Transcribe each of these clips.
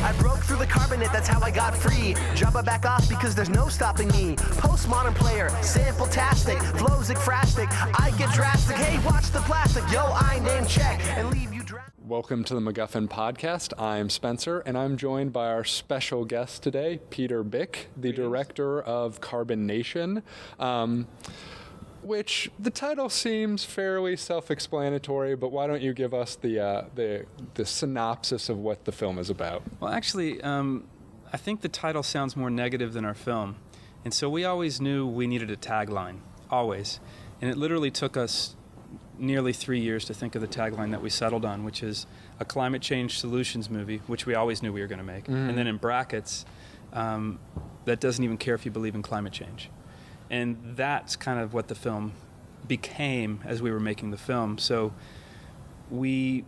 I broke through the carbonate, that's how I got free. Drop it back off because there's no stopping me. Postmodern player, sample-tastic, flows ekphrastic. I get drastic, hey, watch the plastic. Yo, I name check and leave you drastic. Welcome to the MacGuffin Podcast. I'm Spencer, and I'm joined by our special guest today, Peter Byck, the director of Carbonation, which the title seems fairly self-explanatory, but why don't you give us the synopsis of what the film is about? Well, actually, I think the title sounds more negative than our film, and so we always knew we needed a tagline, always, and it literally took us nearly 3 years to think of the tagline that we settled on, which is a climate change solutions movie, which we always knew we were going to make. And then in brackets, that doesn't even care if you believe in climate change. And that's kind of what the film became as we were making the film. So we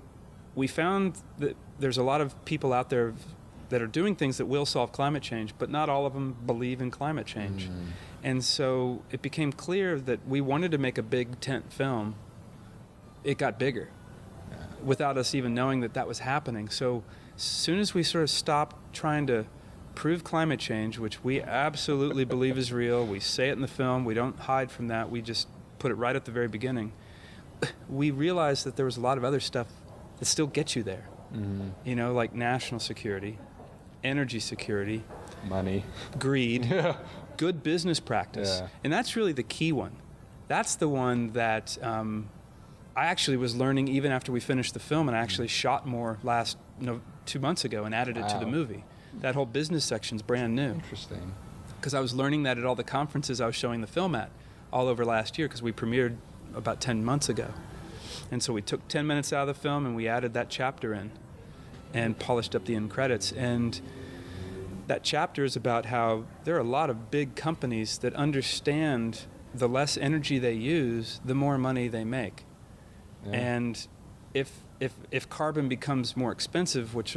found that there's a lot of people out there that are doing things that will solve climate change, but not all of them believe in climate change. And so it became clear that we wanted to make a big tent film. It got bigger without us even knowing that was happening. So as soon as we sort of stopped trying to prove climate change, which we absolutely believe is real, we say it in the film, we don't hide from that, we just put it right at the very beginning, we realized that there was a lot of other stuff that still gets you there. You know, like national security, energy security, money, greed, good business practice. And that's really the key one. That's the one that I actually was learning even after we finished the film, and I actually shot more 2 months ago and added it to the movie. That whole business section's brand new. Interesting. Because I was learning that at all the conferences I was showing the film at all over last year, because we premiered about 10 months ago. And so we took 10 minutes out of the film and we added that chapter in and polished up the end credits. And that chapter is about how there are a lot of big companies that understand the less energy they use, the more money they make. And if carbon becomes more expensive, which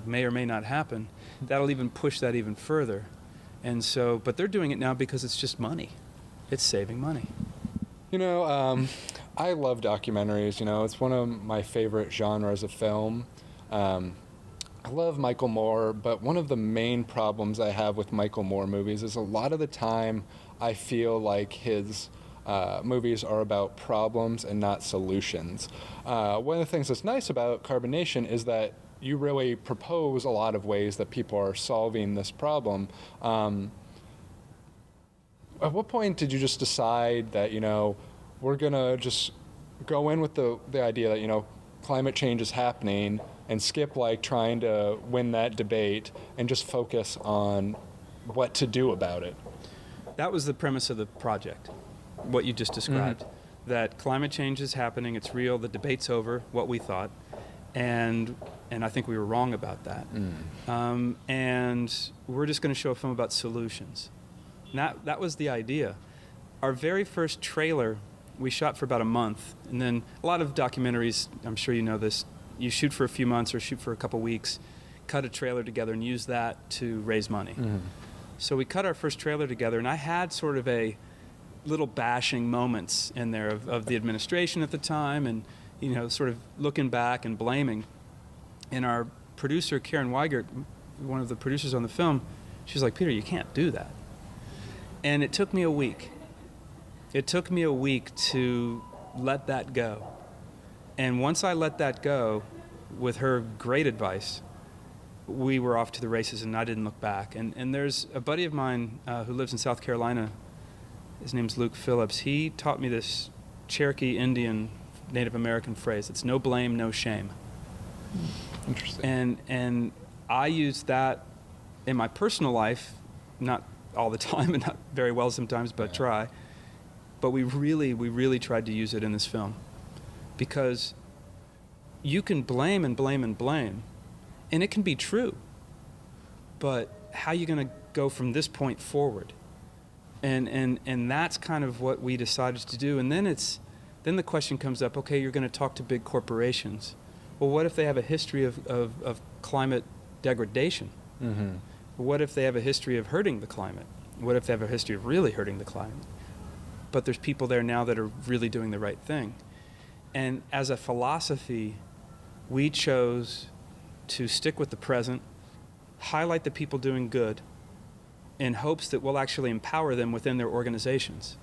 may or may not happen, that'll even push that even further. And so, but they're doing it now because it's just money. It's saving money. I love documentaries. It's one of my favorite genres of film. I love Michael Moore, but one of the main problems I have with Michael Moore movies is a lot of the time I feel like his movies are about problems and not solutions. One of the things that's nice about Carbonation is that you really propose a lot of ways that people are solving this problem. At what point did you just decide that, we're going to just go in with the idea that, climate change is happening and skip trying to win that debate and just focus on what to do about it? That was the premise of the project, what you just described, that climate change is happening, it's real, the debate's over, what we thought, and I think we were wrong about that. And we're just going to show a film about solutions. And that was the idea. Our very first trailer, we shot for about a month, and then a lot of documentaries, I'm sure you know this, you shoot for a few months or shoot for a couple weeks, cut a trailer together and use that to raise money. So we cut our first trailer together, and I had sort of a little bashing moments in there of the administration at the time, and sort of looking back and blaming. And our producer, Karen Weigert, one of the producers on the film, she's like, "Peter, you can't do that." And it took me a week. It took me a week to let that go. And once I let that go, with her great advice, we were off to the races, and I didn't look back. And there's a buddy of mine who lives in South Carolina. His name's Luke Phillips. He taught me this Cherokee Indian Native American phrase. It's no blame, no shame. Interesting. And I use that in my personal life, not all the time and not very well sometimes, but try. But we really tried to use it in this film, because you can blame and blame and blame, and it can be true, but how are you going to go from this point forward? And that's kind of what we decided to do. And then the question comes up, okay, you're going to talk to big corporations. Well, what if they have a history of climate degradation? What if they have a history of hurting the climate? What if they have a history of really hurting the climate? But there's people there now that are really doing the right thing. And as a philosophy, we chose to stick with the present, highlight the people doing good in hopes that we'll actually empower them within their organizations.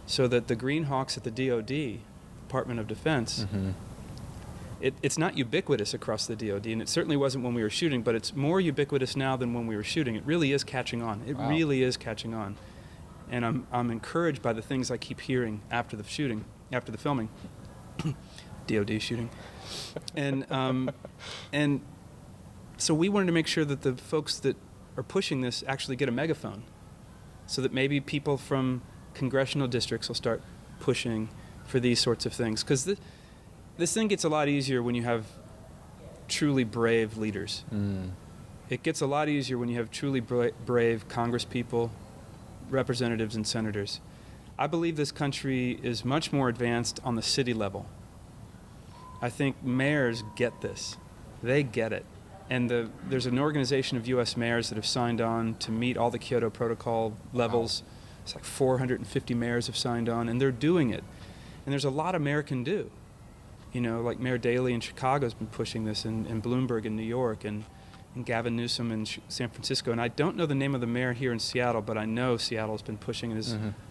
So that the Green Hawks at the DoD, Department of Defense, it's not ubiquitous across the DoD, and it certainly wasn't when we were shooting, but it's more ubiquitous now than when we were shooting. It really is catching on. It really is catching on. And I'm encouraged by the things I keep hearing after the shooting, after the filming, DoD shooting. And so we wanted to make sure that the folks that are pushing this actually get a megaphone, so that maybe people from congressional districts will start pushing for these sorts of things. Because this thing gets a lot easier when you have truly brave leaders. It gets a lot easier when you have truly brave congresspeople, representatives, and senators. I believe this country is much more advanced on the city level. I think mayors get this. They get it. And there's an organization of U.S. mayors that have signed on to meet all the Kyoto Protocol levels. It's like 450 mayors have signed on, and they're doing it. And there's a lot of mayor can do. You know, like Mayor Daley in Chicago has been pushing this, and Bloomberg in New York, and Gavin Newsom in San Francisco. And I don't know the name of the mayor here in Seattle, but I know Seattle's been pushing it.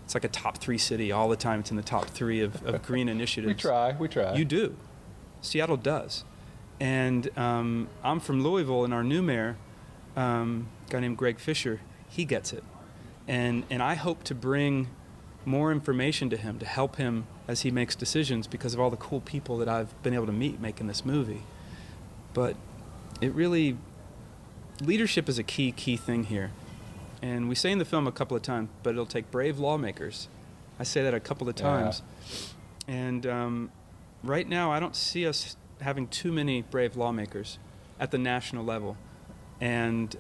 It's like a top 3 city all the time. It's in the top 3 of green initiatives. We try. You do. Seattle does. And I'm from Louisville, and our new mayor, a guy named Greg Fisher, he gets it. And I hope to bring more information to him to help him as he makes decisions because of all the cool people that I've been able to meet making this movie. But it really, leadership is a key thing here. And we say in the film a couple of times, but it'll take brave lawmakers. I say that a couple of times. And right now I don't see us having too many brave lawmakers at the national level. And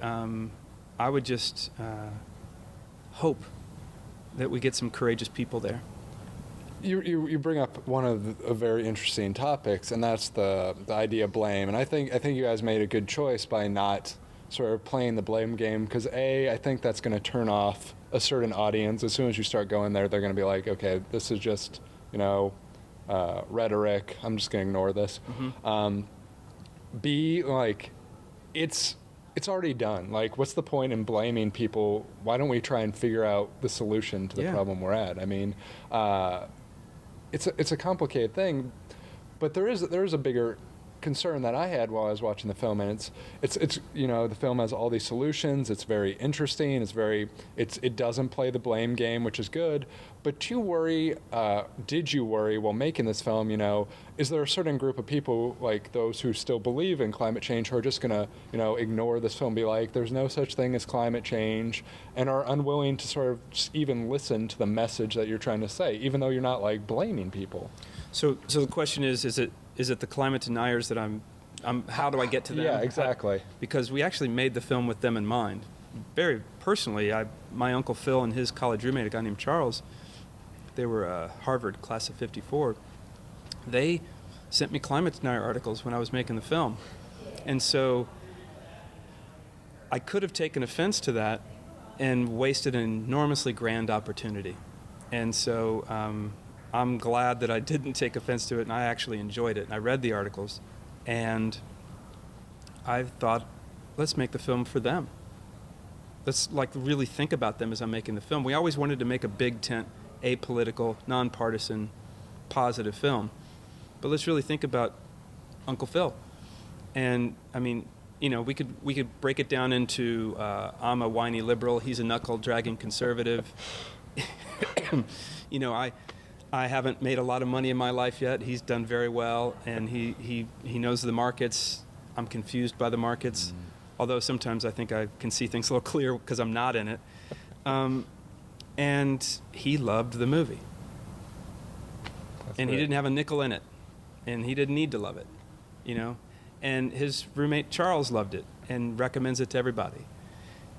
I would just hope that we get some courageous people there. You bring up one of the very interesting topics, and that's the idea of blame. And I think you guys made a good choice by not sort of playing the blame game, because I think that's going to turn off a certain audience. As soon as you start going there, they're going to be like, okay, this is just, rhetoric. I'm just going to ignore this. B, like, it's already done. Like, what's the point in blaming people? Why don't we try and figure out the solution to the problem we're at? I mean, it's a complicated thing, but there is a bigger concern that I had while I was watching the film, and it's the film has all these solutions. It's very interesting. It doesn't play the blame game, which is good. But did you worry while making this film? Is there a certain group of people, like those who still believe in climate change, who are just gonna ignore this film, be like, there's no such thing as climate change, and are unwilling to sort of just even listen to the message that you're trying to say, even though you're not like blaming people? So the question is it the climate deniers that I'm how do I get to them? Yeah, exactly. Because we actually made the film with them in mind. Very personally, my Uncle Phil and his college roommate, a guy named Charles, they were Harvard class of 54. They sent me climate denier articles when I was making the film. And so I could have taken offense to that and wasted an enormously grand opportunity. And so I'm glad that I didn't take offense to it, and I actually enjoyed it. And I read the articles, and I thought, let's make the film for them. Let's really think about them as I'm making the film. We always wanted to make a big tent, apolitical, nonpartisan, positive film. But let's really think about Uncle Phil. And I mean, we could break it down into I'm a whiny liberal, he's a knuckle-dragging conservative. I haven't made a lot of money in my life yet. He's done very well, and he knows the markets. I'm confused by the markets, although sometimes I think I can see things a little clearer because I'm not in it. And he loved the movie. He didn't have a nickel in it, and he didn't need to love it, And his roommate Charles loved it and recommends it to everybody.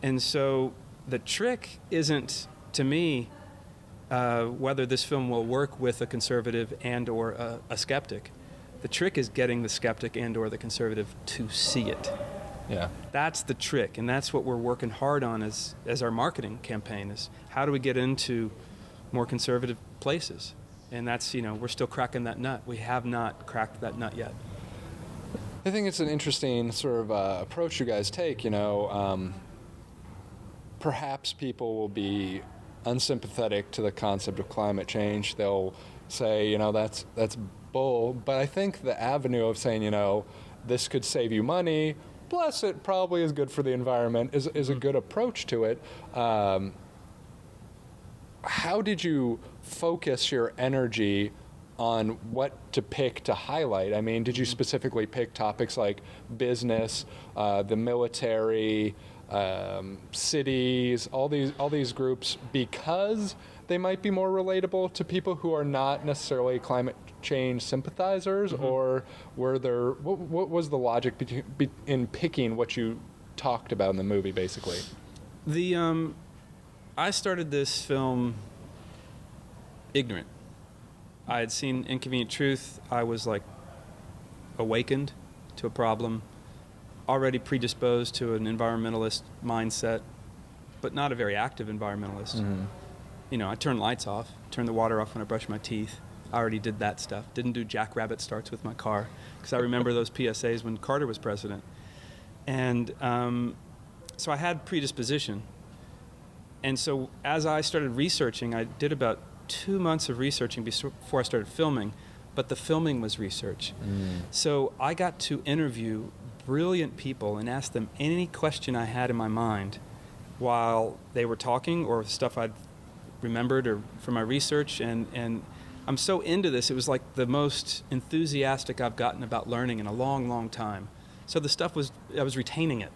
And so the trick isn't, to me, whether this film will work with a conservative and or a skeptic. The trick is getting the skeptic and or the conservative to see it. Yeah. That's the trick, and that's what we're working hard on as our marketing campaign, is how do we get into more conservative places? And that's, we're still cracking that nut. We have not cracked that nut yet. I think it's an interesting sort of approach you guys take. Perhaps people will be unsympathetic to the concept of climate change. They'll say, that's bull. But I think the avenue of saying, this could save you money, plus it probably is good for the environment, is a good approach to it. How did you focus your energy on what to pick to highlight? I mean, did you specifically pick topics like business, the military, cities, all these groups because they might be more relatable to people who are not necessarily climate change sympathizers, or what was the logic in picking what you talked about in the movie, basically? I started this film ignorant. I had seen Inconvenient Truth. I was awakened to a problem, already predisposed to an environmentalist mindset, but not a very active environmentalist. Mm-hmm. I turned lights off, turned the water off when I brushed my teeth. I already did that stuff. Didn't do jackrabbit starts with my car, because I remember those PSAs when Carter was president. And so I had predisposition. And so as I started researching, I did about 2 months of researching before I started filming, but the filming was research. So I got to interview brilliant people and ask them any question I had in my mind while they were talking, or stuff I'd remembered or from my research. And I'm so into this, it was like the most enthusiastic I've gotten about learning in a long, long time. So the stuff I was retaining it,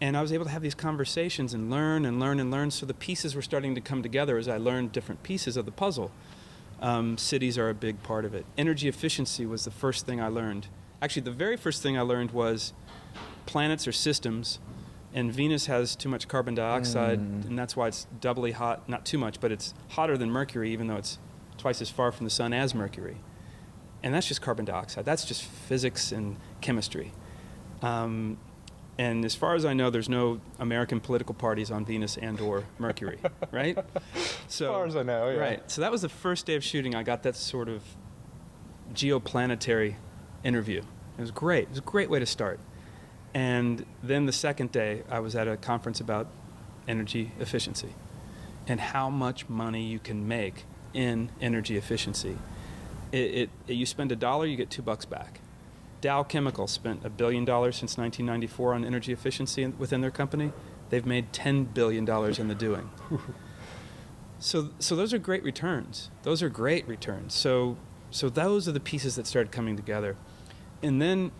And I was able to have these conversations and learn and learn and learn. So the pieces were starting to come together as I learned different pieces of the puzzle. Cities are a big part of it. Energy efficiency was the first thing I learned. Actually, the very first thing I learned was planets are systems, and Venus has too much carbon dioxide, and that's why it's doubly hot. Not too much, but it's hotter than Mercury, even though it's twice as far from the sun as Mercury. And that's just carbon dioxide. That's just physics and chemistry. And as far as I know, there's no American political parties on Venus and or Mercury, right? So, as far as I know, yeah. Right. So that was the first day of shooting. I got that sort of geoplanetary interview. It was great. It was a great way to start. And then the second day, I was at a conference about energy efficiency and how much money you can make in energy efficiency. You spend $1, you get $2 back. Dow Chemical spent $1 billion since 1994 on energy efficiency within their company. They've made $10 billion in the doing. So those are great returns. Those are great returns. So those are the pieces that started coming together. And then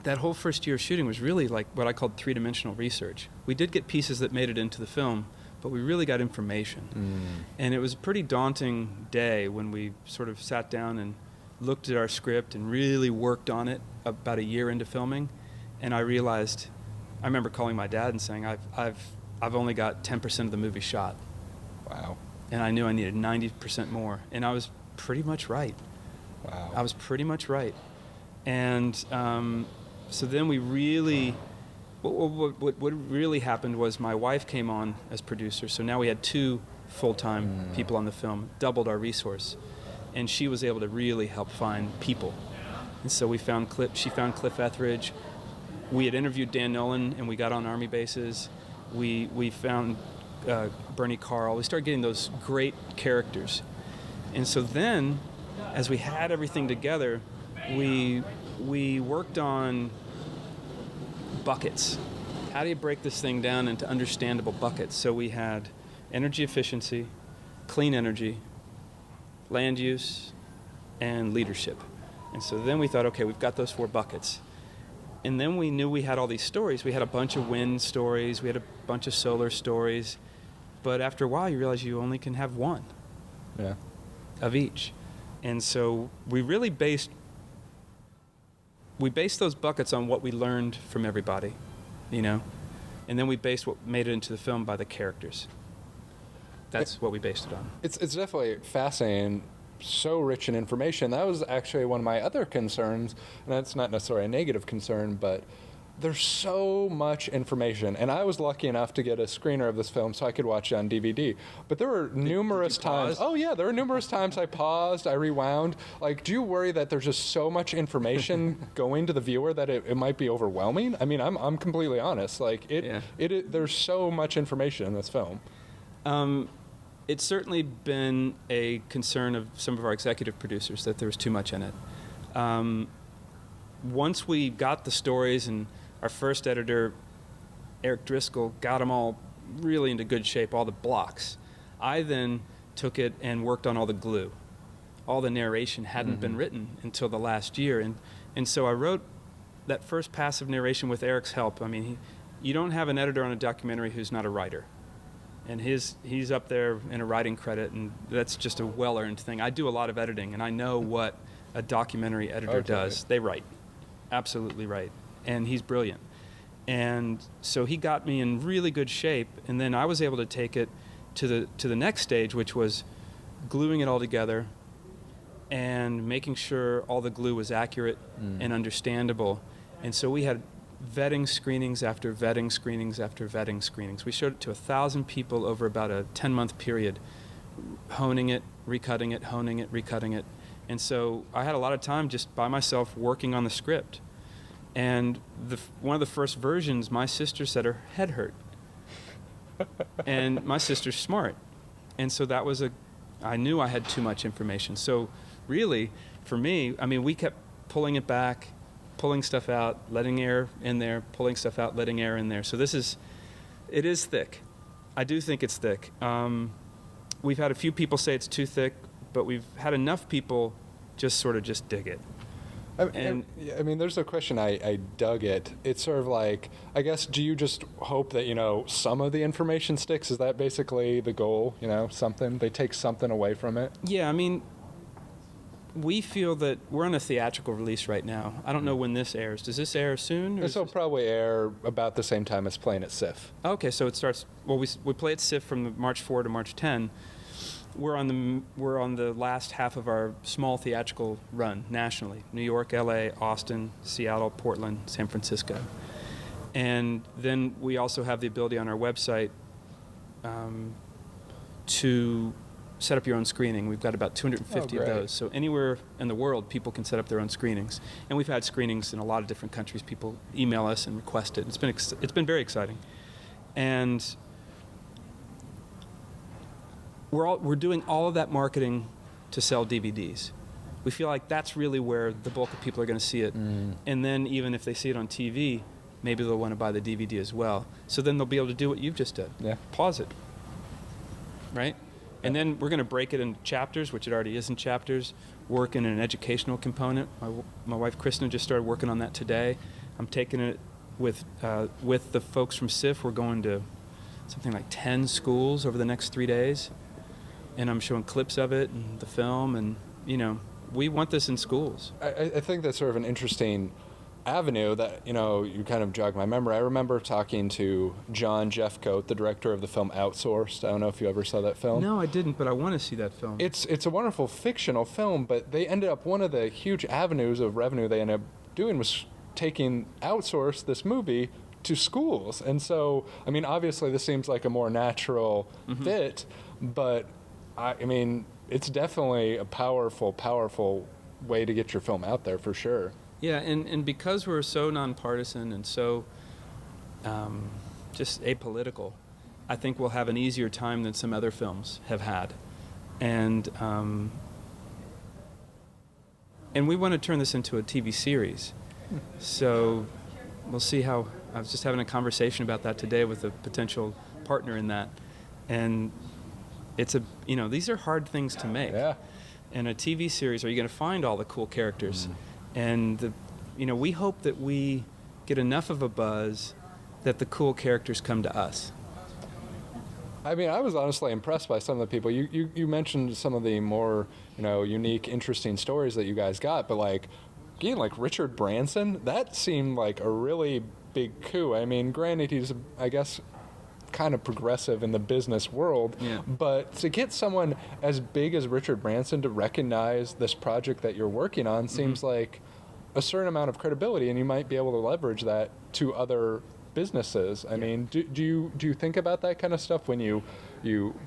that whole first year of shooting was really like what I called three-dimensional research. We did get pieces that made it into the film, but we really got information. And it was a pretty daunting day when we sort of sat down and looked at our script and really worked on it about a year into filming. And I realized, I remember calling my dad and saying, I've only got 10% of the movie shot. Wow. And I knew I needed 90% more. And I was pretty much right. Wow. I was pretty much right. And so then we really, what really happened was my wife came on as producer. So now we had 2 full-time people on the film, doubled our resource. And she was able to really help find people. And so she found Cliff Etheridge. We had interviewed Dan Nolan, and we got on Army bases. We found Bernie Carl. We started getting those great characters. And so then, as we had everything together, we worked on buckets. How do you break this thing down into understandable buckets? So we had energy efficiency, clean energy, land use, and leadership. And so then we thought, okay, we've got those 4 buckets. And then we knew we had all these stories. We had a bunch of wind stories. We had a bunch of solar stories. But after a while, you realize you only can have 1 of each. And so we really based those buckets on what we learned from everybody, And then we based what made it into the film by the characters. That's what we based it on. It's definitely fascinating, so rich in information. That was actually one of my other concerns, and that's not necessarily a negative concern, but there's so much information, and I was lucky enough to get a screener of this film so I could watch it on DVD. But there were numerous times. Oh yeah, there were numerous times I paused, I rewound. Like, do you worry that there's just so much information going to the viewer that it might be overwhelming? I mean, I'm completely honest. Like, there's so much information in this film. It's certainly been a concern of some of our executive producers that there was too much in it. Once we got the stories, and our first editor, Eric Driscoll, got them all really into good shape, all the blocks, I then took it and worked on all the glue. All the narration hadn't been written until the last year. And so I wrote that first pass of narration with Eric's help. I mean, you don't have an editor on a documentary who's not a writer. And he's up there in a writing credit, and that's just a well-earned thing. I do a lot of editing, and I know what a documentary editor does. They write. Absolutely right. And he's brilliant. And so he got me in really good shape, and then I was able to take it to the next stage, which was gluing it all together and making sure all the glue was accurate and understandable. And so we had vetting screenings after vetting screenings after vetting screenings. We showed it to 1,000 people over about a 10-month period, honing it, recutting it, honing it, recutting it. And so I had a lot of time just by myself working on the script. And one of the first versions, my sister said her head hurt. And my sister's smart. And so that was I knew I had too much information. So really, for me, I mean, we kept pulling it back, pulling stuff out, letting air in there, pulling stuff out, letting air in there. So it is thick. I do think it's thick. We've had a few people say it's too thick, but we've had enough people just dig it. I mean, there's a question, I dug it. It's sort of like, I guess, do you just hope that, some of the information sticks? Is that basically the goal, something? They take something away from it? Yeah, I mean, we feel that we're on a theatrical release right now. I don't know when this airs. Does this air soon? This will probably air about the same time as playing at SIFF. Okay, so it starts, well, we play at SIFF from March 4 to March 10. We're on the last half of our small theatrical run nationally: New York, LA, Austin, Seattle, Portland, San Francisco. And then we also have the ability on our website to set up your own screening. We've got about 250 of those. So anywhere in the world, people can set up their own screenings. And we've had screenings in a lot of different countries. People email us and request it. It's been very exciting. And we're doing all of that marketing to sell DVDs. We feel like that's really where the bulk of people are going to see it. And then even if they see it on TV, maybe they'll want to buy the DVD as well. So then they'll be able to do what you've just did. Yeah. Pause it. Right? And then we're going to break it into chapters, which it already is in chapters, work in an educational component. My wife, Kristen, just started working on that today. I'm taking it with the folks from SIFF. We're going to something like 10 schools over the next 3 days. And I'm showing clips of it and the film, and, we want this in schools. I think that's sort of an interesting avenue that, you kind of jog my memory. I remember talking to John Jeffcoat, the director of the film Outsourced. I don't know if you ever saw that film. No, I didn't, but I want to see that film. It's a wonderful fictional film, but they ended up, one of the huge avenues of revenue they ended up doing was taking Outsourced, this movie, to schools. And so, I mean, obviously this seems like a more natural fit, but I mean, it's definitely a powerful way to get your film out there, for sure. Yeah, and because we're so nonpartisan and so just apolitical, I think we'll have an easier time than some other films have had. And we want to turn this into a TV series. So we'll see how. I was just having a conversation about that today with a potential partner in that. And it's these are hard things to make. Yeah. In a TV series, are you going to find all the cool characters? And we hope that we get enough of a buzz that the cool characters come to us. I mean, I was honestly impressed by some of the people. You mentioned some of the more, unique, interesting stories that you guys got, but like Richard Branson, that seemed like a really big coup. I mean, granted, he's, I guess, kind of progressive in the business world, but to get someone as big as Richard Branson to recognize this project that you're working on seems like a certain amount of credibility, and you might be able to leverage that to other businesses. I mean, do you think about that kind of stuff when you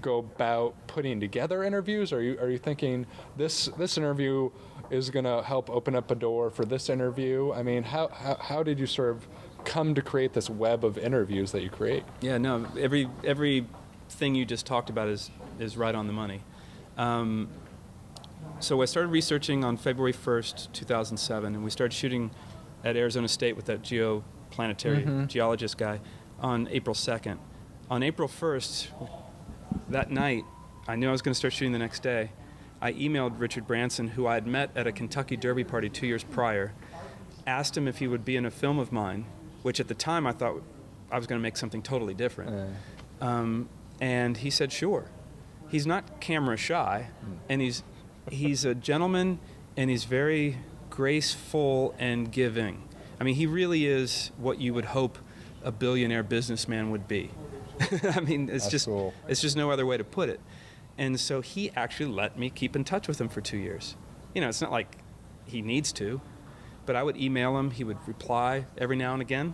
go about putting together interviews? Are you thinking this interview is going to help open up a door for this interview? I mean, how did you sort of come to create this web of interviews that you create? Yeah, no, every thing you just talked about is right on the money. So I started researching on February 1st, 2007, and we started shooting at Arizona State with that geoplanetary geologist guy on April 2nd. On April 1st, that night, I knew I was going to start shooting the next day. I emailed Richard Branson, who I had met at a Kentucky Derby party 2 years prior, asked him if he would be in a film of mine, which at the time I thought I was going to make something totally different. And he said, sure. He's not camera shy, and he's a gentleman, and he's very graceful and giving. I mean, he really is what you would hope a billionaire businessman would be. I mean, it's just no other way to put it. And so he actually let me keep in touch with him for 2 years. You know, it's not like he needs to, but I would email him. He would reply every now and again.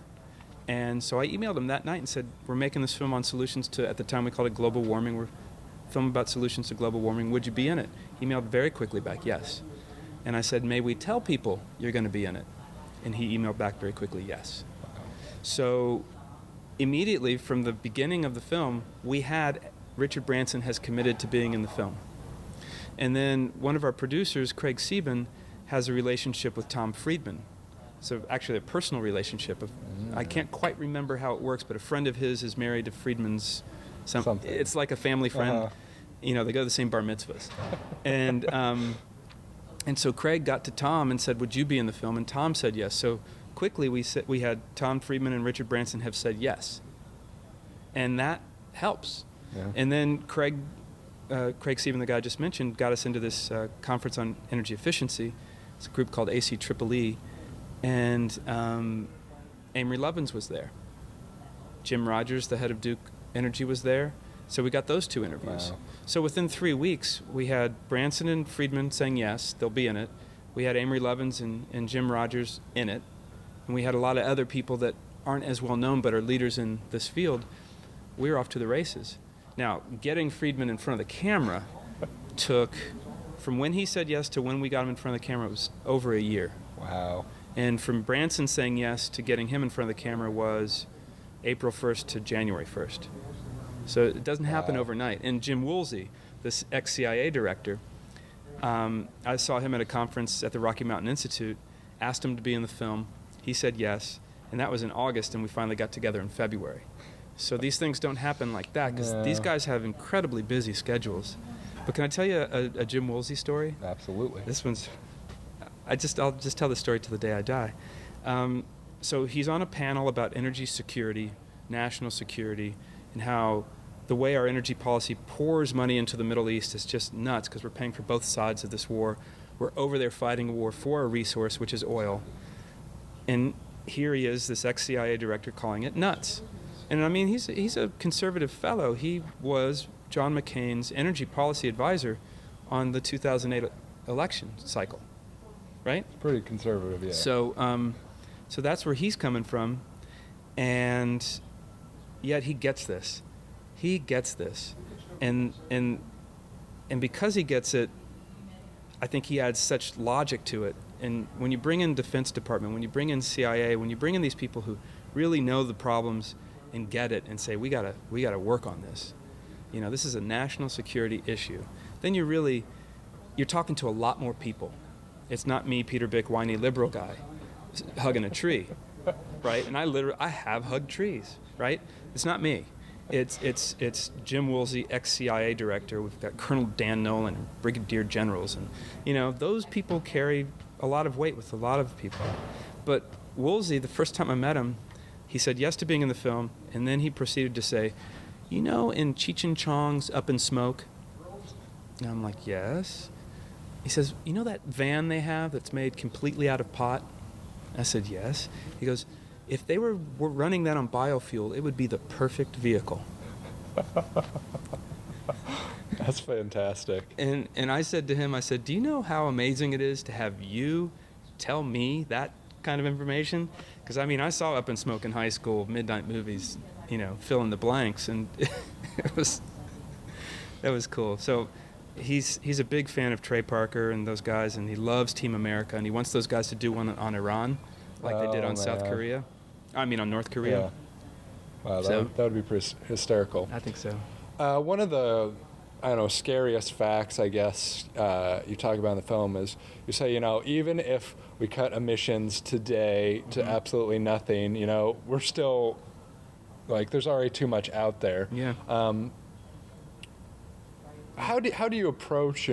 And so I emailed him that night and said, we're making this film on solutions to, at the time we called it global warming. We're filming about solutions to global warming. Would you be in it? He emailed very quickly back, yes. And I said, may we tell people you're going to be in it? And he emailed back very quickly, yes. So immediately from the beginning of the film, we had Richard Branson has committed to being in the film. And then one of our producers, Craig Sieben, has a relationship with Tom Friedman. So actually a personal relationship. I can't quite remember how it works, but a friend of his is married to Friedman's something. It's like a family friend. You know, they go to the same bar mitzvahs. And so Craig got to Tom and said, would you be in the film? And Tom said yes. So quickly we had Tom Friedman and Richard Branson have said yes. And that helps. Yeah. And then Craig Sieben, the guy I just mentioned, got us into this conference on energy efficiency. It's a group called ACEEE. And Amory Lovins was there. Jim Rogers, the head of Duke Energy, was there. So we got those two interviews. Wow. So within 3 weeks, we had Branson and Friedman saying yes, they'll be in it. We had Amory Lovins and Jim Rogers in it. And we had a lot of other people that aren't as well known but are leaders in this field. We were off to the races. Now, getting Friedman in front of the camera took, from when he said yes to when we got him in front of the camera, it was over a year. Wow. And from Branson saying yes to getting him in front of the camera was April 1st to January 1st. So it doesn't happen overnight. And Jim Woolsey, this ex-CIA director, I saw him at a conference at the Rocky Mountain Institute, asked him to be in the film. He said yes, and that was in August, and we finally got together in February. So these things don't happen like that, because these guys have incredibly busy schedules. But can I tell you a Jim Woolsey story? Absolutely. This one's... I'll just tell the story till the day I die. So he's on a panel about energy security, national security, and how the way our energy policy pours money into the Middle East is just nuts, because we're paying for both sides of this war. We're over there fighting a war for a resource, which is oil. And here he is, this ex-CIA director, calling it nuts. And I mean, he's a conservative fellow. He was John McCain's energy policy advisor on the 2008 election cycle. Right? Pretty conservative, yeah. So that's where he's coming from, and yet he gets this. He gets this, and because he gets it, I think he adds such logic to it. And when you bring in Defense Department, when you bring in CIA, when you bring in these people who really know the problems and get it, and say we gotta work on this. You know, this is a national security issue. Then you're talking to a lot more people. It's not me, Peter Byck, whiny liberal guy, hugging a tree, right? And I have hugged trees, right? It's not me. It's Jim Woolsey, ex-CIA director. We've got Colonel Dan Nolan, and brigadier generals, and you know those people carry a lot of weight with a lot of people. But Woolsey, the first time I met him, he said yes to being in the film, and then he proceeded to say, you know, in Cheech and Chong's Up in Smoke. And I'm like, yes. He says, you know that van they have that's made completely out of pot? I said, yes. He goes, if they were running that on biofuel, it would be the perfect vehicle. That's fantastic. And I said to him, do you know how amazing it is to have you tell me that kind of information? Because I mean, I saw Up and Smoke in high school, midnight movies, fill in the blanks, and that was cool. So he's a big fan of Trey Parker and those guys, and he loves Team America, and he wants those guys to do one on Iran, like they did on South Korea. I mean, on North Korea. Yeah. Wow, that would be pretty hysterical. I think so. One of the, scariest facts, I guess, you talk about in the film is you say, even if we cut emissions today to absolutely nothing, we're still, there's already too much out there. Yeah. How do you approach,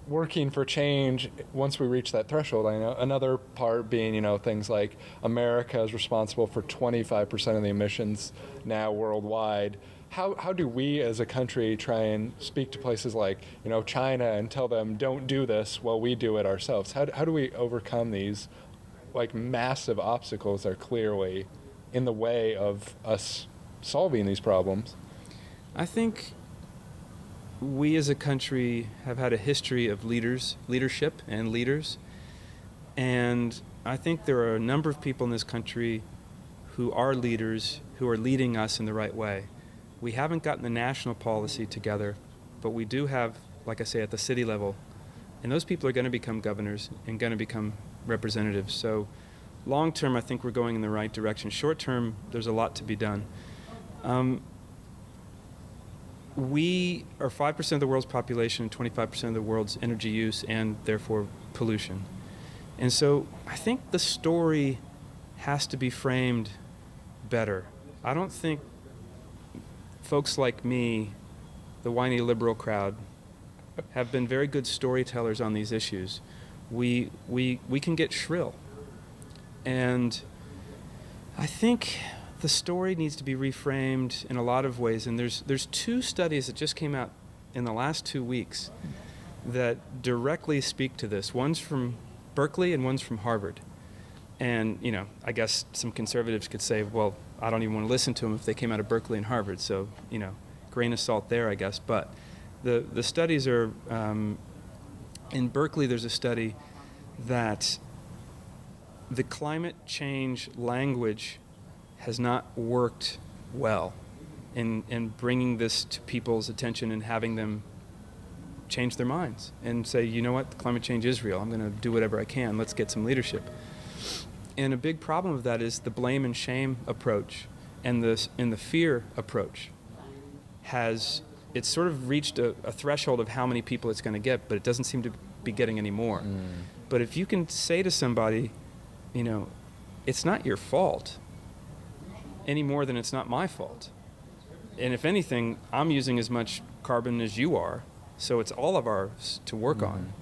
working for change once we reach that threshold? I know another part being, things like America is responsible for 25% of the emissions now worldwide. How do we as a country try and speak to places like, China and tell them don't do this while we do it ourselves? How do we overcome these massive obstacles that are clearly in the way of us solving these problems? I think we as a country have had a history of leadership and leaders. And I think there are a number of people in this country who are leaders, who are leading us in the right way. We haven't gotten the national policy together, but we do have, like I say, at the city level. And those people are going to become governors and going to become representatives. So long term, I think we're going in the right direction. Short term, there's a lot to be done. We are 5% of the world's population and 25% of the world's energy use and therefore pollution. And so I think the story has to be framed better. I don't think folks like me, the whiny liberal crowd, have been very good storytellers on these issues. We can get shrill. And I think the story needs to be reframed in a lot of ways, and there's two studies that just came out in the last 2 weeks that directly speak to this. One's from Berkeley and one's from Harvard. And, I guess some conservatives could say, well, I don't even want to listen to them if they came out of Berkeley and Harvard, so, grain of salt there, I guess. But the studies are, in Berkeley there's a study that the climate change language has not worked well in bringing this to people's attention and having them change their minds and say, you know what, climate change is real. I'm going to do whatever I can. Let's get some leadership. And a big problem of that is the blame and shame approach and the fear approach it's sort of reached a threshold of how many people it's going to get, but it doesn't seem to be getting any more. But if you can say to somebody, it's not your fault any more than it's not my fault. And if anything, I'm using as much carbon as you are, so it's all of ours to work on.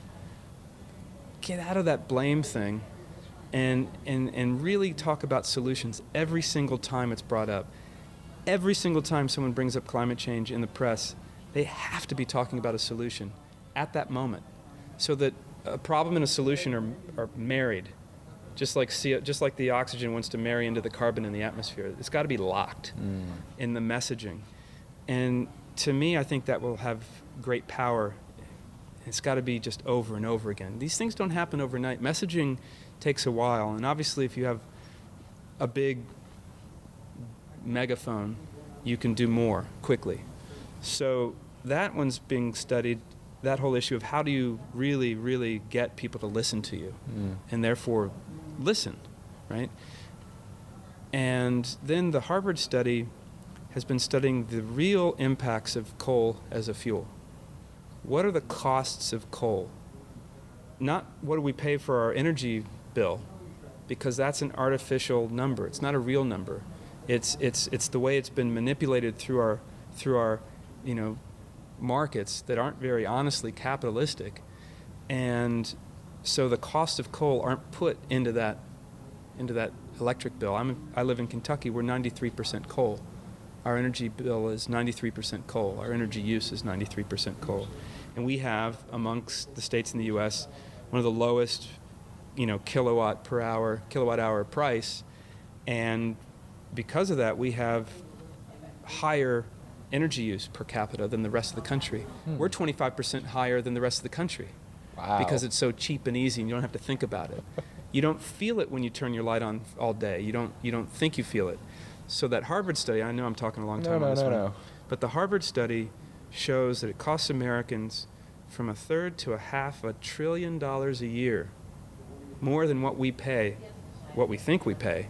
Get out of that blame thing and really talk about solutions every single time it's brought up. Every single time someone brings up climate change in the press, they have to be talking about a solution at that moment, so that a problem and a solution are married. Just like the oxygen wants to marry into the carbon in the atmosphere. It's got to be locked in the messaging. And to me, I think that will have great power. It's got to be just over and over again. These things don't happen overnight. Messaging takes a while. And obviously, if you have a big megaphone, you can do more quickly. So that one's being studied, that whole issue of how do you really, really get people to listen to you and therefore listen, right? And then the Harvard study has been studying the real impacts of coal as a fuel. What are the costs of coal? Not what do we pay for our energy bill, because that's an artificial number. It's not a real number. It's the way it's been manipulated through our markets that aren't very honestly capitalistic. And so the cost of coal aren't put into that electric bill. I live in Kentucky. We're 93% coal. Our energy bill is 93% coal. Our energy use is 93% coal. And we have, amongst the states in the U.S., one of the lowest, kilowatt hour price. And because of that, we have higher energy use per capita than the rest of the country. We're 25% higher than the rest of the country. Wow. because it's so cheap and easy and you don't have to think about it. You don't feel it when you turn your light on all day. You don't think you feel it. So that Harvard study, I know I'm talking a long time on this one. No. But the Harvard study shows that it costs Americans from a third to a half $1 trillion a year, more than what we pay, what we think we pay,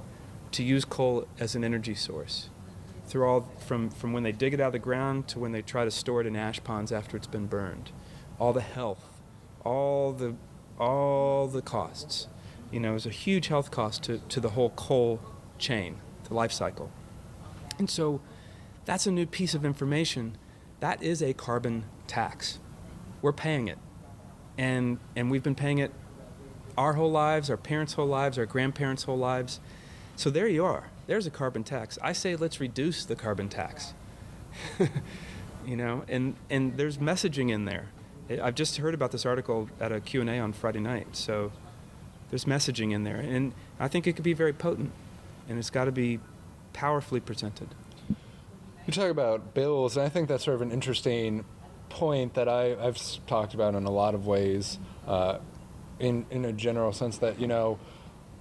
to use coal as an energy source. Through all from when they dig it out of the ground to when they try to store it in ash ponds after it's been burned. All the health, all the costs. It's a huge health cost to the whole coal chain, the life cycle. And so that's a new piece of information. That is a carbon tax. We're paying it. And we've been paying it our whole lives, our parents' whole lives, our grandparents' whole lives. So there you are. There's a carbon tax. I say let's reduce the carbon tax. And there's messaging in there. I've just heard about this article at a Q&A on Friday night. So there's messaging in there. And I think it could be very potent. And it's got to be powerfully presented. You talk about bills, and I think that's sort of an interesting point that I've talked about in a lot of ways, in a general sense that,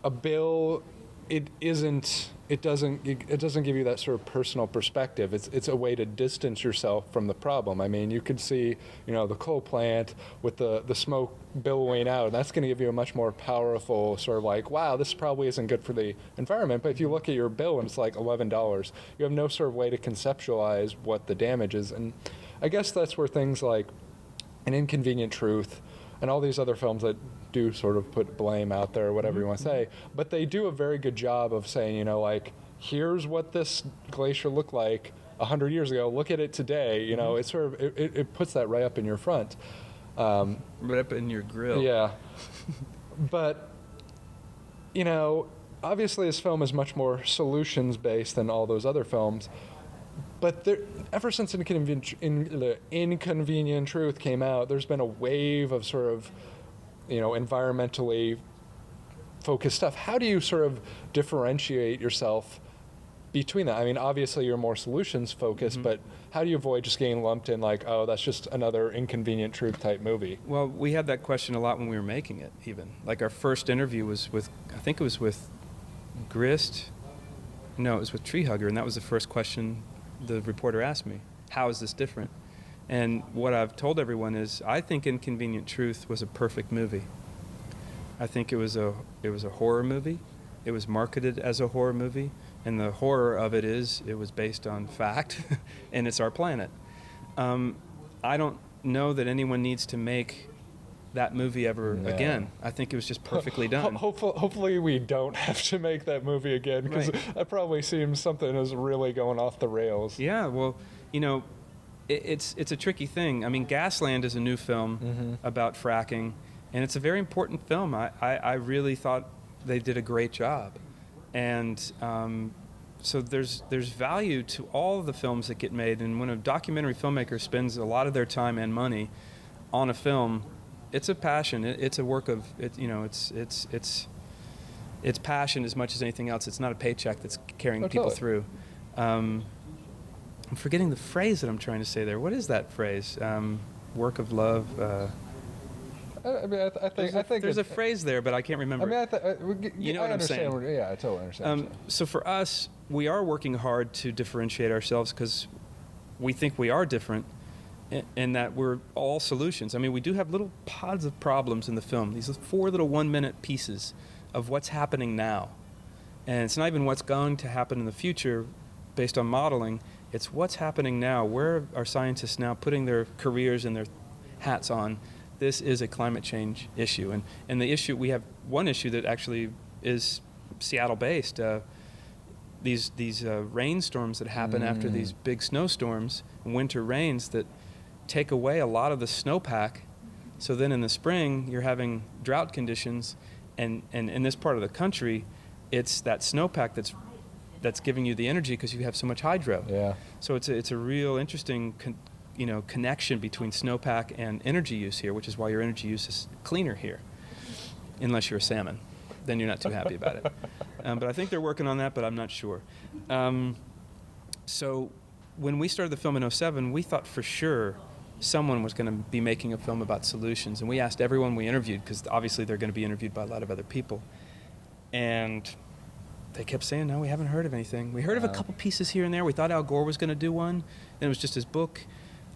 a bill, it doesn't give you that sort of personal perspective. It's a way to distance yourself from the problem. I mean, you could see, the coal plant with the smoke billowing out, and that's going to give you a much more powerful sort of like, wow, this probably isn't good for the environment. But if you look at your bill and it's like $11, you have no sort of way to conceptualize what the damage is. And I guess that's where things like An Inconvenient Truth and all these other films that do sort of put blame out there, or whatever you want to say, but they do a very good job of saying, here's what this glacier looked like 100 years ago. Look at it today. It sort of it puts that right up in your front, Right up in your grill. Yeah, but obviously this film is much more solutions based than all those other films. But ever since Inconvenient Truth came out, there's been a wave of sort of, environmentally focused stuff. How do you sort of differentiate yourself between that? I mean, obviously you're more solutions focused, but how do you avoid just getting lumped in like, oh, that's just another Inconvenient Truth type movie? Well, we had that question a lot when we were making it, even. Like our first interview was with, I think it was with Grist. No, it was with Tree Hugger, and that was the first question the reporter asked me. How is this different? And what I've told everyone is, I think Inconvenient Truth was a perfect movie. I think it was a horror movie. It was marketed as a horror movie, and the horror of it is it was based on fact, and it's our planet. I don't know that anyone needs to make that movie ever again. I think it was just perfectly done. Hopefully we don't have to make that movie again, because that probably seems something is really going off the rails. Yeah, well, it's a tricky thing. I mean, Gasland is a new film about fracking, and it's a very important film. I really thought they did a great job. And so there's value to all of the films that get made, and when a documentary filmmaker spends a lot of their time and money on a film, it's a passion. It's a work of it's passion as much as anything else. It's not a paycheck that's carrying people through. I'm forgetting the phrase that I'm trying to say there. What is that phrase? Work of love. I think there's a phrase there, but I can't remember. You know what I'm saying? Yeah, I totally understand. So for us, we are working hard to differentiate ourselves because we think we are different. And that we're all solutions. I mean, we do have little pods of problems in the film. These 4 little 1-minute pieces of what's happening now. And it's not even what's going to happen in the future based on modeling. It's what's happening now. Where are scientists now putting their careers and their hats on? This is a climate change issue. And the issue, we have one issue that actually is Seattle-based. These rainstorms that happen after these big snowstorms, winter rains that take away a lot of the snowpack. So then in the spring, you're having drought conditions, and in this part of the country, it's that snowpack that's giving you the energy because you have so much hydro. Yeah. So it's a real interesting connection between snowpack and energy use here, which is why your energy use is cleaner here, unless you're a salmon. Then you're not too happy about it. But I think they're working on that, but I'm not sure. So when we started the film in 2007, we thought for sure someone was going to be making a film about solutions. And we asked everyone we interviewed, because obviously they're going to be interviewed by a lot of other people. And they kept saying, no, we haven't heard of anything. We heard of a couple pieces here and there. We thought Al Gore was going to do one. Then it was just his book.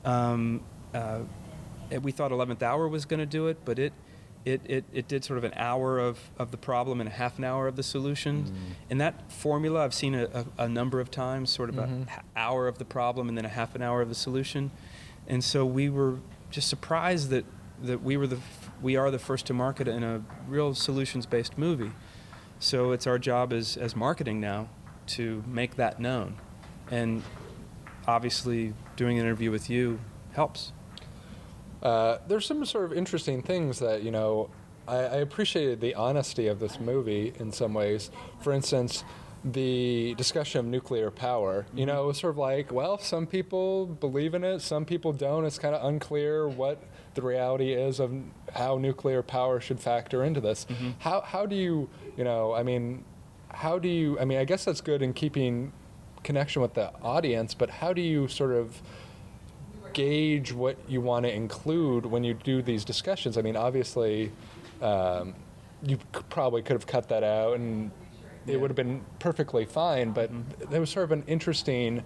We thought 11th Hour was going to do it, but it did sort of an hour of the problem and a half an hour of the solution. And that formula I've seen a number of times, sort of an hour of the problem and then a half an hour of the solution. And so we were just surprised that we are the first to market in a real solutions-based movie. So it's our job as marketing now to make that known. And obviously doing an interview with you helps. There's some sort of interesting things that, I appreciated the honesty of this movie in some ways. For instance, the discussion of nuclear power, it was sort of like, well, some people believe in it, some people don't. It's kind of unclear what the reality is of how nuclear power should factor into this. How do you, I guess that's good in keeping connection with the audience, but how do you sort of gauge what you want to include when you do these discussions? I mean, obviously, you probably could have cut that out and it would have been perfectly fine, but there was sort of an interesting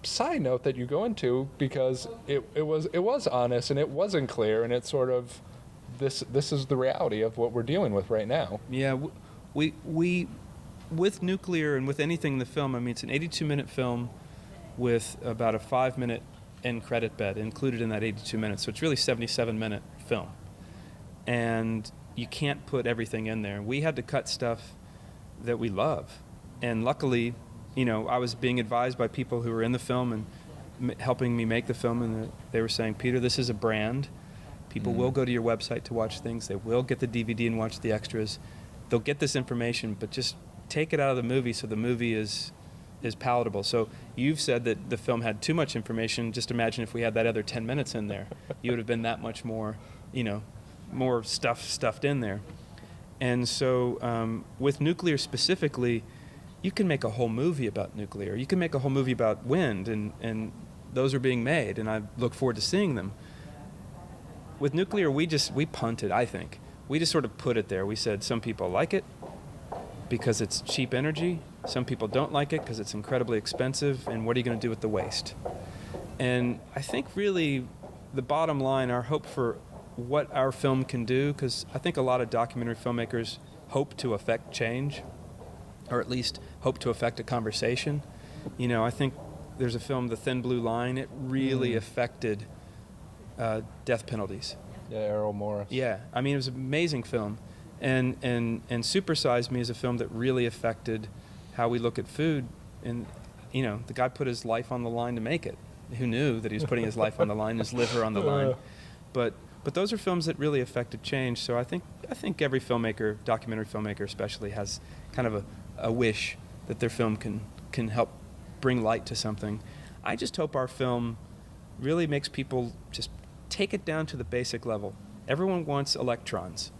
side note that you go into, because it was honest and it wasn't clear, and it's sort of this is the reality of what we're dealing with right now. Yeah, we with nuclear and with anything in the film, I mean, it's an 82-minute film with about a 5-minute end credit bed included in that 82 minutes, so it's really 77-minute film, and you can't put everything in there. We had to cut stuff that we love, and luckily, I was being advised by people who were in the film and helping me make the film, and they were saying, Peter, this is a brand. People will go to your website to watch things. They will get the DVD and watch the extras. They'll get this information, but just take it out of the movie so the movie is palatable. So you've said that the film had too much information. Just imagine if we had that other 10 minutes in there. You would have been that much more, more stuffed in there. And so with nuclear specifically, you can make a whole movie about nuclear. You can make a whole movie about wind, and those are being made, and I look forward to seeing them. With nuclear, we punted, I think. We just sort of put it there. We said some people like it because it's cheap energy. Some people don't like it because it's incredibly expensive, and what are you going to do with the waste? And I think really the bottom line, our hope for what our film can do, because I think a lot of documentary filmmakers hope to affect change, or at least hope to affect a conversation. I think there's a film, The Thin Blue Line, it really affected death penalties. Yeah, Errol Morris. Yeah, I mean, it was an amazing film. And Super Size Me is a film that really affected how we look at food. And, the guy put his life on the line to make it. Who knew that he was putting his life on the line, his liver on the line? But those are films that really affected change. So I think every filmmaker, documentary filmmaker especially, has kind of a wish that their film can help bring light to something. I just hope our film really makes people just take it down to the basic level. Everyone wants electrons.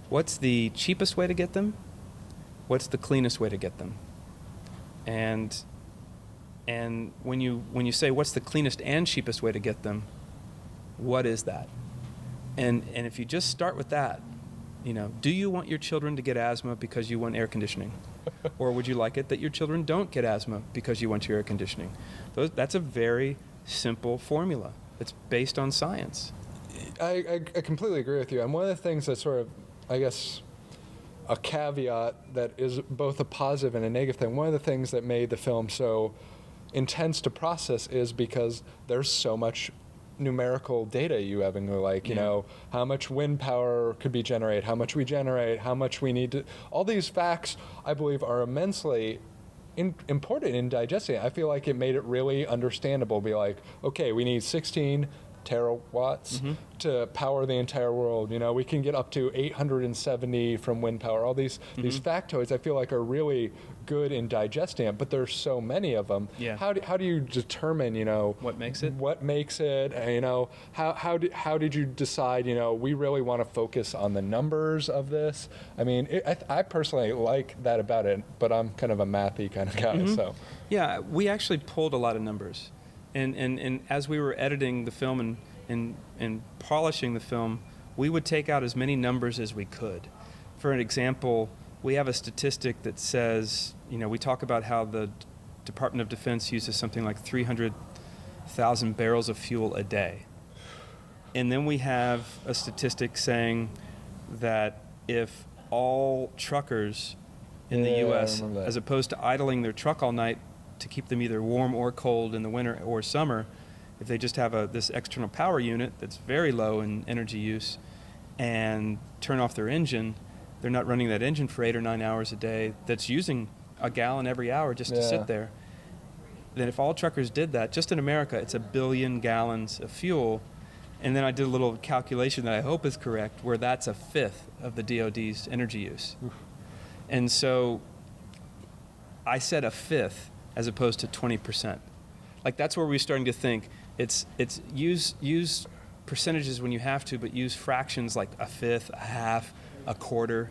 What's the cheapest way to get them? What's the cleanest way to get them? And when you say what's the cleanest and cheapest way to get them, what is that? And if you just start with that, do you want your children to get asthma because you want air conditioning? Or would you like it that your children don't get asthma because you want your air conditioning? That's a very simple formula. It's based on science. I completely agree with you. And one of the things that's sort of, I guess, a caveat that is both a positive and a negative thing, one of the things that made the film so intense to process is because there's so much numerical data you have, and how much wind power could be generated, how much we generate, how much we need to, all these facts I believe are immensely important in digesting it. I feel like it made it really understandable. Be like, okay, we need 16 terawatts to power the entire world. We can get up to 870 from wind power. All these factoids I feel like are really good in digesting it, but there's so many of them. Yeah. How do you determine, what makes it? What makes it? How did you decide, we really want to focus on the numbers of this? I mean, I personally like that about it, but I'm kind of a mathy kind of guy, so. Yeah, we actually pulled a lot of numbers. And as we were editing the film and polishing the film, we would take out as many numbers as we could. For an example, we have a statistic that says, we talk about how the Department of Defense uses something like 300,000 barrels of fuel a day. And then we have a statistic saying that if all truckers in the U.S., as opposed to idling their truck all night to keep them either warm or cold in the winter or summer, if they just have this external power unit that's very low in energy use and turn off their engine, they're not running that engine for 8 or 9 hours a day that's using a gallon every hour just to sit there. Then if all truckers did that, just in America, it's 1 billion gallons of fuel. And then I did a little calculation that I hope is correct, where that's 1/5 of the DoD's energy use. Oof. And so I said 1/5 as opposed to 20%. Like, that's where we're starting to think it's use percentages when you have to, but use fractions like 1/5, 1/2,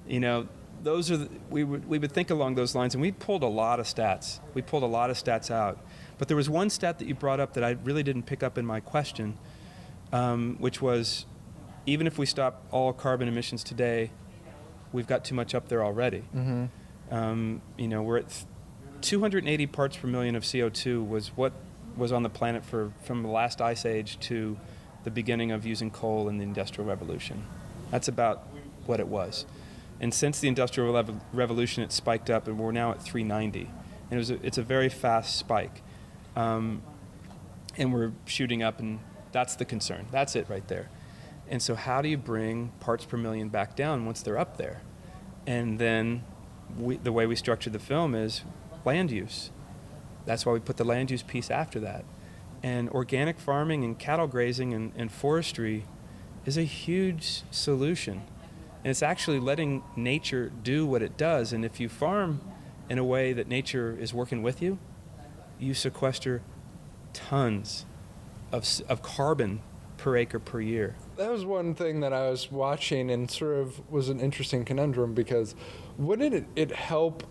1/4. Those are we would think along those lines, and we pulled a lot of stats. We pulled a lot of stats out. But there was one stat that you brought up that I really didn't pick up in my question, which was, even if we stop all carbon emissions today, we've got too much up there already. Mm-hmm. We're at 280 parts per million of CO2 was what was on the planet from the last ice age to the beginning of using coal in the Industrial Revolution. That's about what it was. And since the Industrial Revolution, it spiked up, and we're now at 390. And it's a very fast spike. And we're shooting up, and that's the concern. That's it right there. And so how do you bring parts per million back down once they're up there? And then the way we structure the film is land use. That's why we put the land use piece after that. And organic farming and cattle grazing and forestry is a huge solution. And it's actually letting nature do what it does. And if you farm in a way that nature is working with you, you sequester tons of carbon per acre per year. That was one thing that I was watching and sort of was an interesting conundrum, because wouldn't it help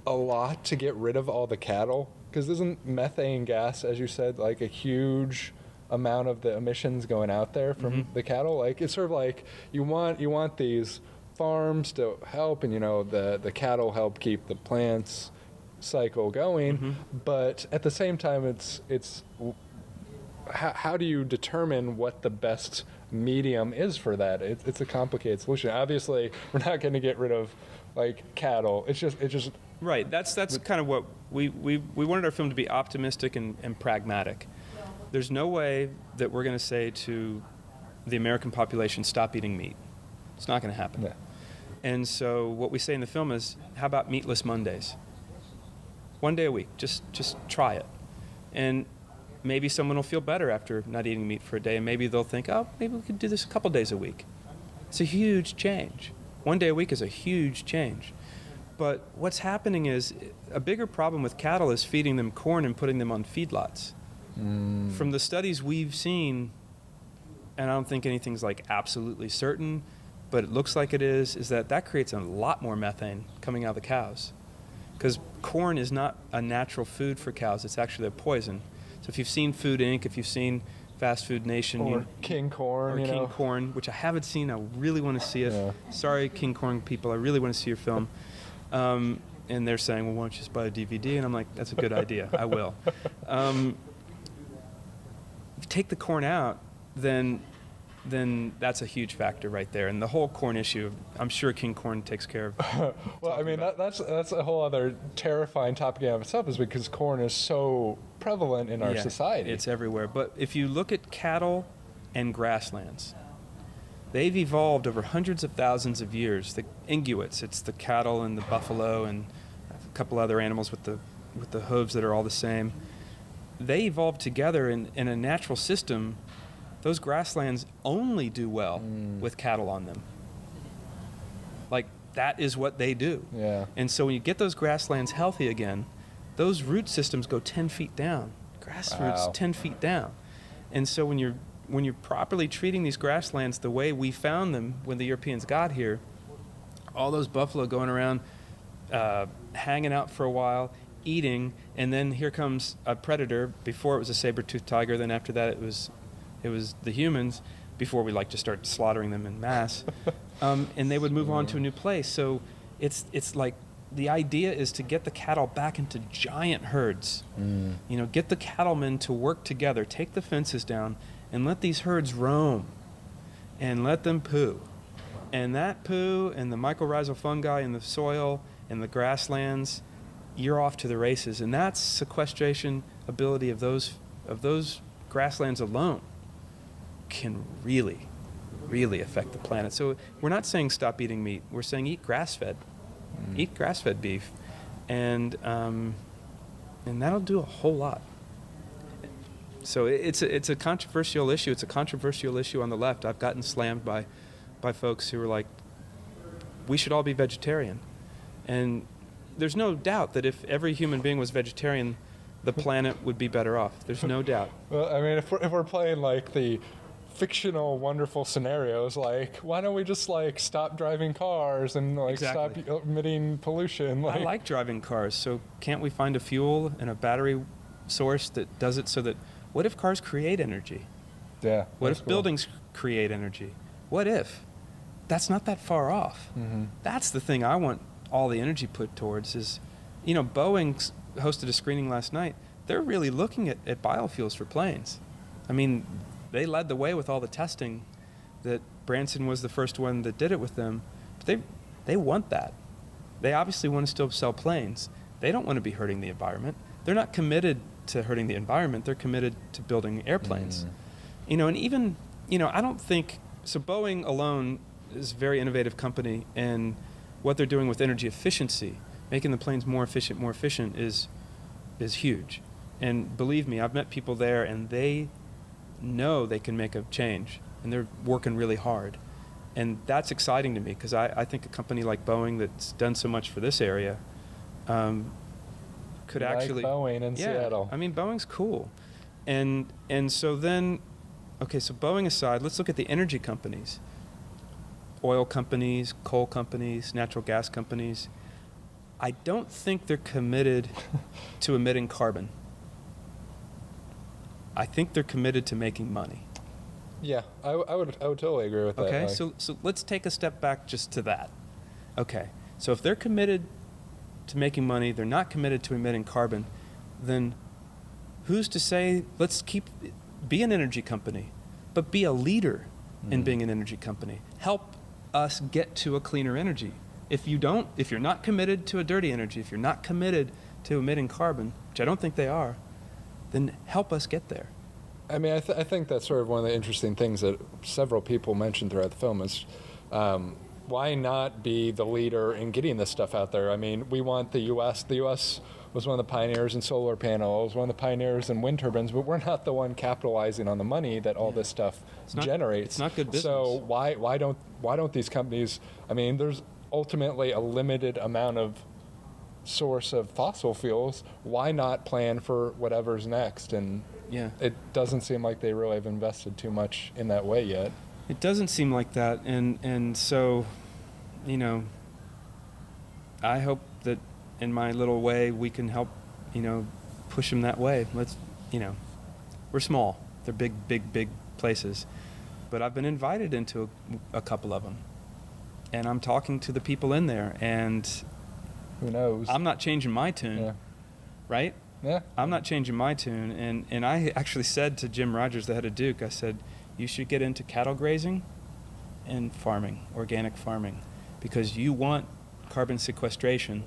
a lot to get rid of all the cattle? Because isn't methane gas, as you said, like a huge amount of the emissions going out there from the cattle? Like, it's sort of like you want these farms to help, and the cattle help keep the plants cycle going, but at the same time it's how do you determine what the best medium is for that? It's a complicated solution. Obviously, we're not going to get rid of cattle. It's just right. That's kind of what we wanted our film to be, optimistic and pragmatic. There's no way that we're going to say to the American population, stop eating meat. It's not going to happen. Yeah. And so what we say in the film is, how about Meatless Mondays? 1 day a week. Just try it. And maybe someone will feel better after not eating meat for a day, and maybe they'll think, oh, maybe we could do this a couple days a week. It's a huge change. 1 day a week is a huge change. But what's happening is, a bigger problem with cattle is feeding them corn and putting them on feedlots. From the studies we've seen, and I don't think anything's absolutely certain, but it looks like it is that creates a lot more methane coming out of the cows. Because corn is not a natural food for cows, it's actually a poison. So if you've seen Food Inc., if you've seen Fast Food Nation, or King Corn, or King Corn, which I haven't seen, I really want to see it. Yeah. Sorry, King Corn people, I really want to see your film. And they're saying, well, why don't you just buy a DVD? And I'm like, that's a good idea. I will. If you take the corn out, then that's a huge factor right there. And the whole corn issue, I'm sure King Corn takes care of. Well, I mean, that's a whole other terrifying topic in and of itself, is because corn is so prevalent in our society. It's everywhere. But if you look at cattle and grasslands, they've evolved over hundreds of thousands of years. The Inuits, it's the cattle and the buffalo and a couple other animals with the hooves that are all the same. They evolved together in a natural system. Those grasslands only do well with cattle on them. That is what they do. Yeah. And so when you get those grasslands healthy again, those root systems go 10 feet down. Grass roots 10 feet down. And so when you're properly treating these grasslands the way we found them when the Europeans got here, all those buffalo going around, hanging out for a while, eating, and then here comes a predator. Before it was a saber-toothed tiger, then after that it was the humans, before we like to start slaughtering them in mass. And they would move on to a new place. So it's like the idea is to get the cattle back into giant herds. You know, get the cattlemen to work together, take the fences down, and let these herds roam, and let them poo. And that poo and the mycorrhizal fungi in the soil and the grasslands, you're off to the races. And that's sequestration ability of those grasslands alone can really, really affect the planet. So we're not saying stop eating meat. We're saying eat grass-fed. Eat grass-fed beef. And that'll do a whole lot. So it's a controversial issue. It's a controversial issue on the left. I've gotten slammed by folks who are like, we should all be vegetarian. And there's no doubt that if every human being was vegetarian, the planet would be better off. There's no doubt. Well, I mean, if we're playing like the fictional, wonderful scenarios, like why don't we just like stop driving cars and like Exactly. stop emitting pollution? I like driving cars, so can't we find a fuel and a battery source that does it so that, what if cars create energy? Yeah. What that's if cool. buildings create energy? What if? That's not that far off. That's the thing I want all the energy put towards is, you know, Boeing hosted a screening last night. They're really looking at biofuels for planes. I mean, they led the way with all the testing. That Branson was the first one that did it with them. But they want that. They obviously want to still sell planes. They don't want to be hurting the environment. They're not committed to hurting the environment. They're committed to building airplanes. You know, and even, you know, I don't think, so Boeing alone is a very innovative company, and what they're doing with energy efficiency, making the planes more efficient is huge. And believe me, I've met people there, and they know they can make a change, and they're working really hard. And that's exciting to me, because I think a company like Boeing that's done so much for this area could Like actually... Boeing in Seattle. I mean, Boeing's cool. And so then, okay, so Boeing aside, let's look at the energy companies. Oil companies, coal companies, natural gas companies. I don't think they're committed to emitting carbon. I think they're committed to making money. Yeah, I would totally agree with that. Okay, like, so let's take a step back just to that. Okay, so if they're committed to making money, they're not committed to emitting carbon, then who's to say, be an energy company, but be a leader in being an energy company. Help us get to a cleaner energy. If you're not committed to a dirty energy, if you're not committed to emitting carbon, which I don't think they are, then help us get there. I mean, I think that's sort of one of the interesting things that several people mentioned throughout the film is why not be the leader in getting this stuff out there? I mean, we want the U.S. The U.S. was one of the pioneers in solar panels, one of the pioneers in wind turbines, but we're not the one capitalizing on the money that all this stuff generates. It's not good business. So why don't these companies? I mean, there's ultimately a limited amount of source of fossil fuels. Why not plan for whatever's next? And it doesn't seem like they really have invested too much in that way yet. It doesn't seem like that, and so, you know, I hope that in my little way we can help, you know, push them that way. Let's, you know, we're small. They're big places, but I've been invited into a couple of them, and I'm talking to the people in there, and who knows? I'm not changing my tune, right? Yeah. I'm not changing my tune, and I actually said to Jim Rogers, the head of Duke, I said, you should get into cattle grazing and farming, organic farming, because you want carbon sequestration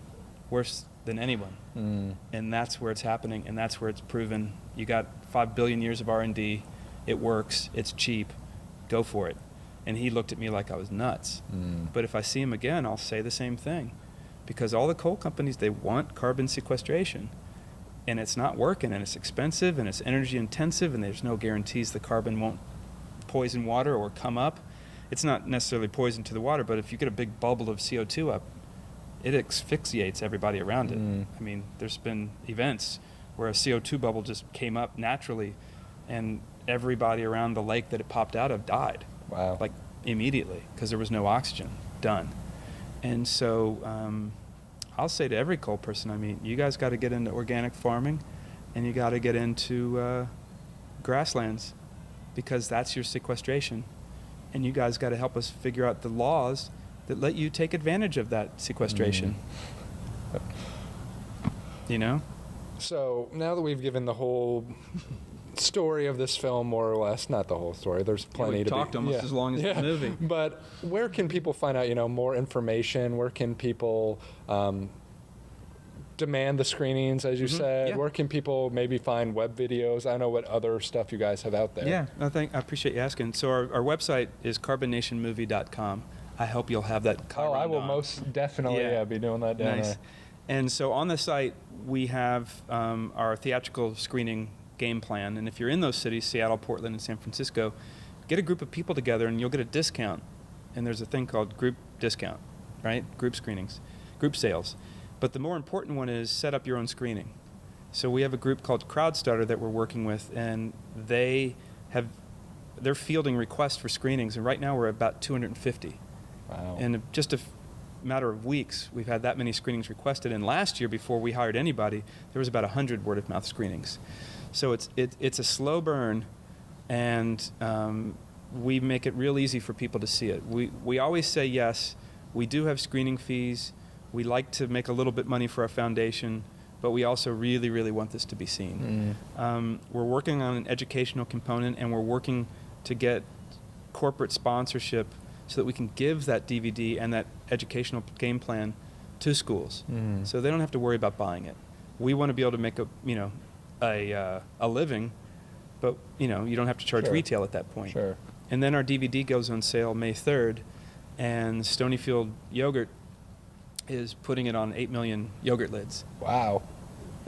worse than anyone. And that's where it's happening, and that's where it's proven. You got 5 billion years of R&D. It works. It's cheap. Go for it. And he looked at me like I was nuts. But if I see him again, I'll say the same thing, because all the coal companies, they want carbon sequestration, and it's not working, and it's expensive, and it's energy intensive, and there's no guarantees the carbon won't poison water or come up. It's not necessarily poison to the water, but if you get a big bubble of CO2 up, it asphyxiates everybody around it. I mean, there's been events where a CO2 bubble just came up naturally, and everybody around the lake that it popped out of died. Wow. Like immediately, because there was no oxygen. Done. And so I'll say to every coal person I meet, you guys got to get into organic farming, and you got to get into grasslands, because that's your sequestration. And you guys got to help us figure out the laws that let you take advantage of that sequestration. You know? So now that we've given the whole story of this film, more or less, not the whole story, there's plenty to talked almost as long as the movie. But where can people find out, more information? Where can people demand the screenings, as you said? Yeah. Where can people maybe find web videos? I know what other stuff you guys have out there. Yeah, I appreciate you asking. So our website is carbonationmovie.com. I hope you'll have that. I will most definitely be doing that down there. And so on the site, we have our theatrical screening game plan. And if you're in those cities, Seattle, Portland, and San Francisco, get a group of people together and you'll get a discount. And there's a thing called group discount, right? Group screenings, group sales. But the more important one is set up your own screening. So we have a group called CrowdStarter that we're working with, and they're fielding requests for screenings. And right now we're at about 250. Wow. And in just a matter of weeks, we've had that many screenings requested. And last year, before we hired anybody, there was about 100 word-of-mouth screenings. So it's a slow burn, and we make it real easy for people to see it. We always say yes. We do have screening fees. We like to make a little bit money for our foundation, but we also really, really want this to be seen. We're working on an educational component, and we're working to get corporate sponsorship so that we can give that DVD and that educational game plan to schools, so they don't have to worry about buying it. We want to be able to make a living, but you don't have to charge retail at that point. Sure. And then our DVD goes on sale May 3rd, and Stonyfield Yogurt is putting it on 8 million yogurt lids. Wow.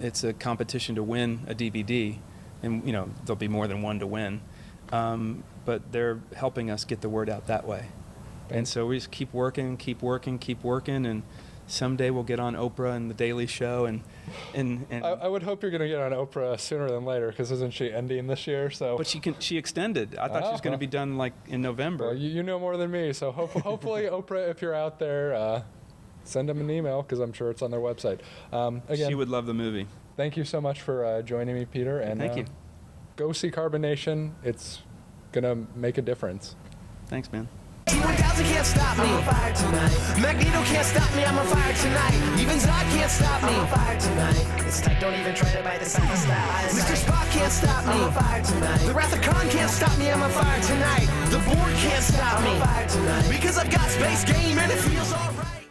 It's a competition to win a DVD, and there'll be more than one to win, but they're helping us get the word out that way. And so we just keep working, and someday we'll get on Oprah and The Daily Show, and I would hope you're going to get on Oprah sooner than later, because isn't she ending this year? So. But she extended. I thought she was going to be done like in November. Well, you know more than me, so hopefully Oprah, if you're out there, send them an email, because I'm sure it's on their website. Again, she would love the movie. Thank you so much for joining me, Peter. And thank you. Go see Carbonation. It's going to make a difference. Thanks, man. T-1000 can't stop me. I'm on fire tonight. Magneto can't stop me. I'm on fire tonight. Even Zod can't stop me. I'm on fire tonight. It's tight. Don't even try to bite the side of style. Mr. Spock can't stop me. I'm on fire tonight. The Wrath of Khan can't stop me. I'm on fire tonight. The Borg can't stop me. I'm on fire tonight. Because I've got space game and it feels alright.